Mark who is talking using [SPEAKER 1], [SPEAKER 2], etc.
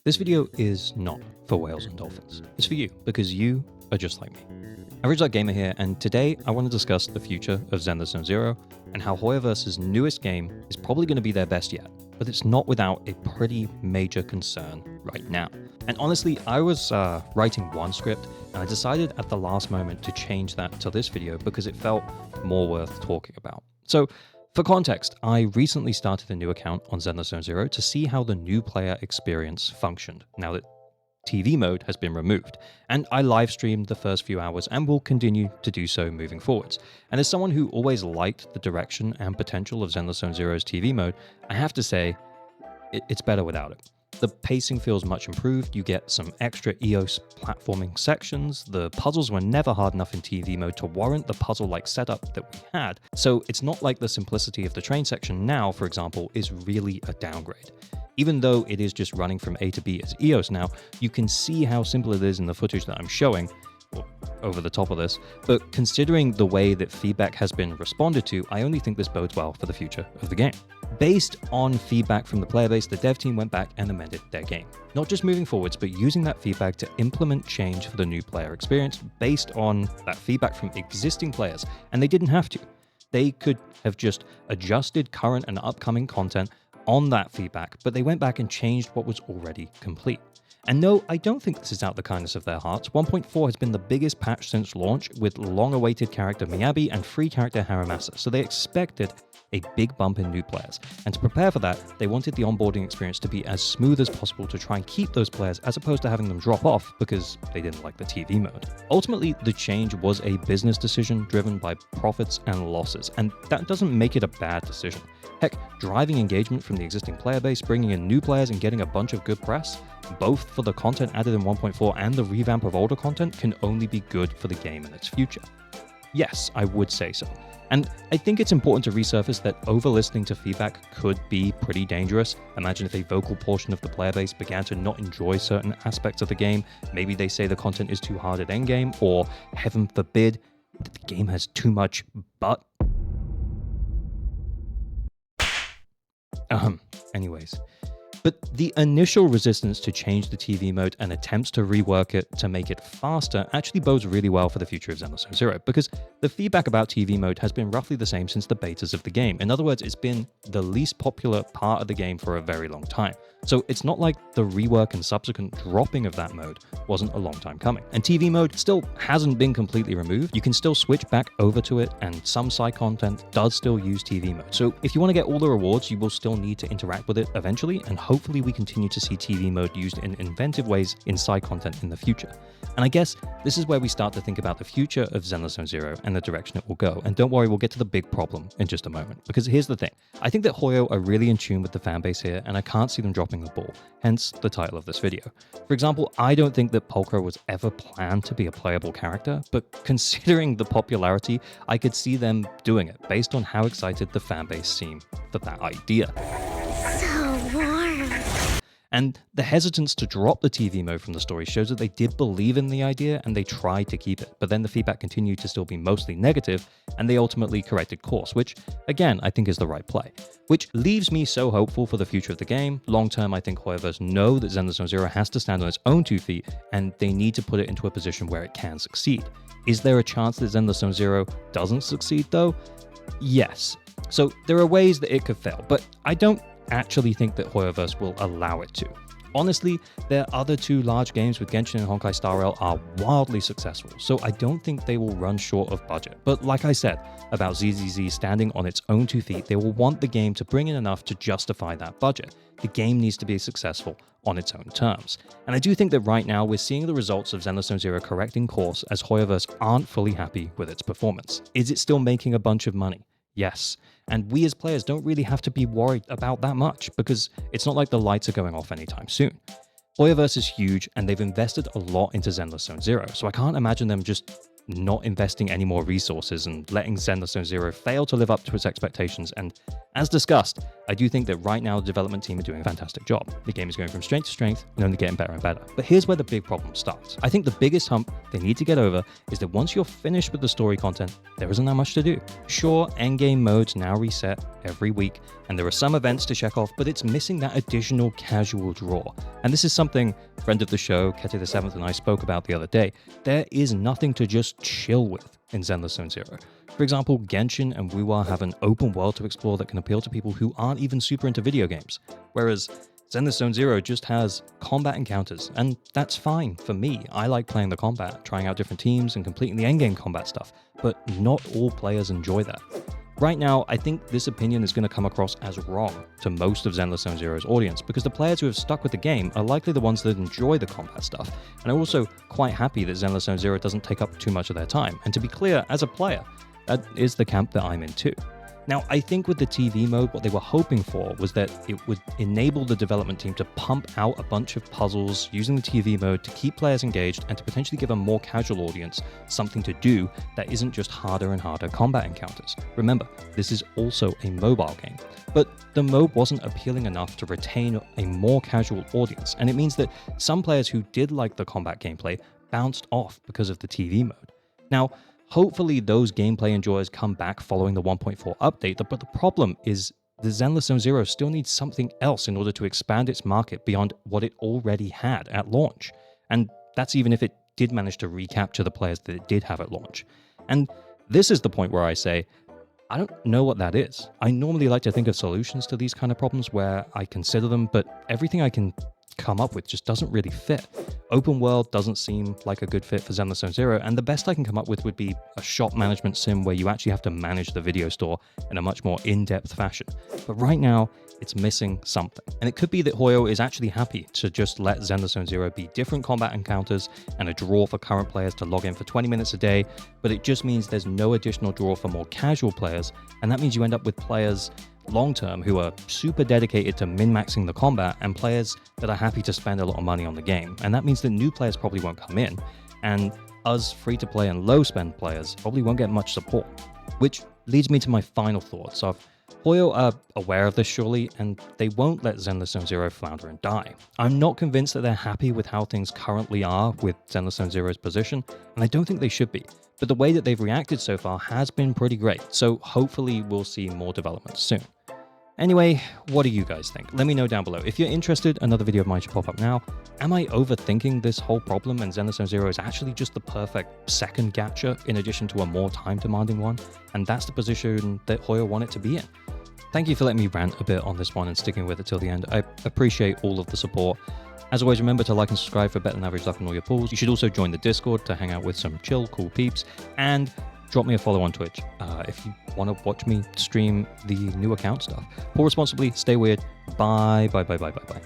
[SPEAKER 1] This video is not for whales and dolphins. It's for you, because you are just like me. Average Gamer here, and today I want to discuss the future of Zenless Zone Zero and how Hoyoverse's newest game is probably going to be their best yet, but it's not without a pretty major concern right now. And honestly, I was writing one script, and I decided at the last moment to change that to this video because it felt more worth talking about. So, for context, I recently started a new account on Zenless Zone Zero to see how the new player experience functioned now that TV mode has been removed, and I live streamed the first few hours and will continue to do so moving forwards. And as someone who always liked the direction and potential of Zenless Zone Zero's TV mode, I have to say, it's better without it. The pacing feels much improved, you get some extra EOS platforming sections, the puzzles were never hard enough in TV mode to warrant the puzzle-like setup that we had, so it's not like the simplicity of the train section now, for example, is really a downgrade. Even though it is just running from A to B as EOS now, you can see how simple it is in the footage that I'm showing, over the top of this, but considering the way that feedback has been responded to, I only think this bodes well for the future of the game. Based on feedback from the player base, the dev team went back and amended their game. Not just moving forwards, but using that feedback to implement change for the new player experience based on that feedback from existing players, and they didn't have to. They could have just adjusted current and upcoming content on that feedback, but they went back and changed what was already complete. And no, I don't think this is out the kindness of their hearts. 1.4 has been the biggest patch since launch, with long-awaited character Miyabi and free character Haramasa, so they expected a big bump in new players. And to prepare for that, they wanted the onboarding experience to be as smooth as possible to try and keep those players, as opposed to having them drop off because they didn't like the TV mode. Ultimately, the change was a business decision driven by profits and losses, and that doesn't make it a bad decision. Heck, driving engagement from the existing player base, bringing in new players, and getting a bunch of good press, both for the content added in 1.4 and the revamp of older content, can only be good for the game and its future. Yes, I would say so. And I think it's important to resurface that over-listening to feedback could be pretty dangerous. Imagine if a vocal portion of the player base began to not enjoy certain aspects of the game. Maybe they say the content is too hard at endgame, or heaven forbid, that the game has too much butt. Anyways. But the initial resistance to change the TV mode and attempts to rework it to make it faster actually bodes really well for the future of Zenless Zone Zero, because the feedback about TV mode has been roughly the same since the betas of the game. In other words, it's been the least popular part of the game for a very long time. So it's not like the rework and subsequent dropping of that mode wasn't a long time coming. And TV mode still hasn't been completely removed. You can still switch back over to it, and some side content does still use TV mode. So if you want to get all the rewards, you will still need to interact with it eventually, and hopefully we continue to see TV mode used in inventive ways in side content in the future. And I guess this is where we start to think about the future of Zenless Zone Zero and the direction it will go. And don't worry, we'll get to the big problem in just a moment. Because here's the thing. I think that Hoyo are really in tune with the fanbase here, and I can't see them dropping the ball, hence the title of this video. For example, I don't think that Polka was ever planned to be a playable character, but considering the popularity, I could see them doing it based on how excited the fanbase seemed for that idea.
[SPEAKER 2] So warm.
[SPEAKER 1] And the hesitance to drop the TV mode from the story shows that they did believe in the idea and they tried to keep it, but then the feedback continued to still be mostly negative, and they ultimately corrected course, which, again, I think is the right play. Which leaves me so hopeful for the future of the game. Long term, I think Hoyoverse know that Zenless Zone Zero has to stand on its own 2 feet, and they need to put it into a position where it can succeed. Is there a chance that Zenless Zone Zero doesn't succeed, though? Yes. So there are ways that it could fail, but I don't actually think that Hoyoverse will allow it to. Honestly, their other 2 large games with Genshin and Honkai Star Rail are wildly successful, so I don't think they will run short of budget. But like I said about ZZZ standing on its own 2 feet, they will want the game to bring in enough to justify that budget. The game needs to be successful on its own terms. And I do think that right now we're seeing the results of Zenless Zone Zero correcting course, as Hoyoverse aren't fully happy with its performance. Is it still making a bunch of money? Yes. And we as players don't really have to be worried about that much, because it's not like the lights are going off anytime soon. Hoyoverse is huge, and they've invested a lot into Zenless Zone Zero, so I can't imagine them just not investing any more resources and letting Zenless Zero fail to live up to its expectations. And as discussed, I do think that right now the development team are doing a fantastic job. The game is going from strength to strength and only getting better and better. But here's where the big problem starts. I think the biggest hump they need to get over is that once you're finished with the story content, there isn't that much to do. Sure, endgame modes now reset every week, and there are some events to check off, but it's missing that additional casual draw. And this is something friend of the show, Kete the Seventh, and I spoke about the other day. There is nothing to just chill with in Zenless Zero. For example, Genshin and Wuwa have an open world to explore that can appeal to people who aren't even super into video games, whereas Zenless Zero just has combat encounters, and that's fine for me. I like playing the combat, trying out different teams, and completing the endgame combat stuff, but not all players enjoy that. Right now, I think this opinion is going to come across as wrong to most of Zenless Zero's audience, because the players who have stuck with the game are likely the ones that enjoy the combat stuff, and are also quite happy that Zenless Zero doesn't take up too much of their time. And to be clear, as a player, that is the camp that I'm in too. Now, I think with the TV mode, what they were hoping for was that it would enable the development team to pump out a bunch of puzzles using the TV mode to keep players engaged and to potentially give a more casual audience something to do that isn't just harder and harder combat encounters. Remember, this is also a mobile game, but the mode wasn't appealing enough to retain a more casual audience, and it means that some players who did like the combat gameplay bounced off because of the TV mode. Now, hopefully those gameplay enjoyers come back following the 1.4 update, but the problem is the Zenless Zero still needs something else in order to expand its market beyond what it already had at launch. And that's even if it did manage to recapture the players that it did have at launch. And this is the point where I say, I don't know what that is. I normally like to think of solutions to these kind of problems where I consider them, but everything I can come up with just doesn't really fit. Open world doesn't seem like a good fit for Zenless Zero, and the best I can come up with would be a shop management sim where you actually have to manage the video store in a much more in-depth fashion. But right now, it's missing something. And it could be that Hoyo is actually happy to just let Zenless Zero be different combat encounters and a draw for current players to log in for 20 minutes a day, but it just means there's no additional draw for more casual players, and that means you end up with players long-term who are super dedicated to min-maxing the combat and players that are happy to spend a lot of money on the game. And that means that new players probably won't come in, and us free-to-play and low-spend players probably won't get much support. Which leads me to my final thoughts of Hoyo are aware of this surely, and they won't let Zenless Zero flounder and die. I'm not convinced that they're happy with how things currently are with Zenless Zero's position, and I don't think they should be. But the way that they've reacted so far has been pretty great, so hopefully we'll see more developments soon. Anyway, what do you guys think? Let me know down below. If you're interested, another video of mine should pop up now. Am I overthinking this whole problem and Zenless Zero is actually just the perfect second gacha in addition to a more time-demanding one? And that's the position that Hoyo want it to be in. Thank you for letting me rant a bit on this one and sticking with it till the end. I appreciate all of the support. As always, remember to like and subscribe for better than average luck on all your pulls. You should also join the Discord to hang out with some chill, cool peeps. And drop me a follow on Twitch if you want to watch me stream the new account stuff. Pour responsibly, stay weird. Bye, bye, bye, bye, bye, bye.